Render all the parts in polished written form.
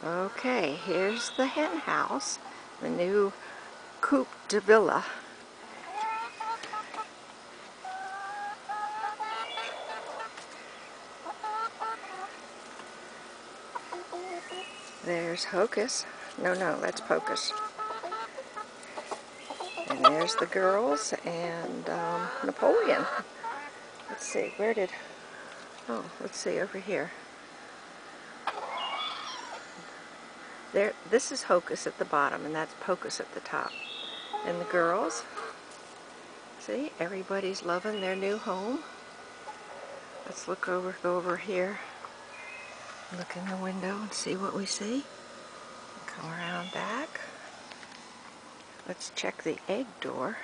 Okay, here's the hen house, the new Coupe de Villa. There's Hocus. No, that's Pocus. And there's the girls and Napoleon. Let's see, let's see, over here. This is Hocus at the bottom, and that's Pocus at the top. And the girls, see, everybody's loving their new home. Let's go over here. Look in the window and see what we see. Come around back. Let's check the egg door.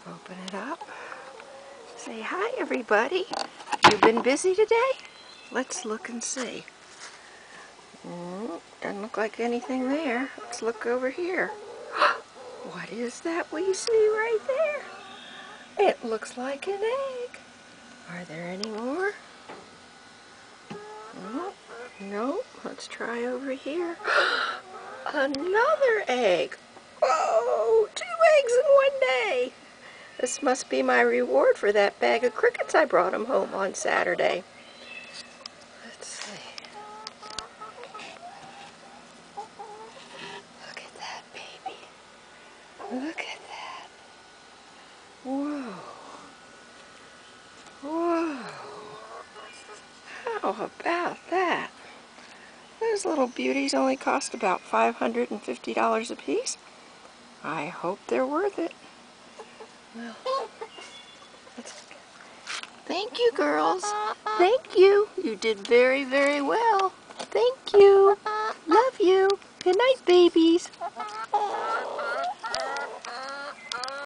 Open it up. Say hi, everybody. You've been busy today? Let's look and see. Doesn't look like anything there. Let's look over here. What is that we see right there? It looks like an egg. Are there any more? No. Let's try over here. Another egg. Whoa, 2 eggs in one day. This must be my reward for that bag of crickets I brought him home on Saturday. Let's see. Look at that, baby. Look at that. Whoa. Whoa. How about that? Those little beauties only cost about $550 a piece. I hope they're worth it. Well, thank you, girls. Thank you. You did very, very well. Thank you. Love you. Good night, babies.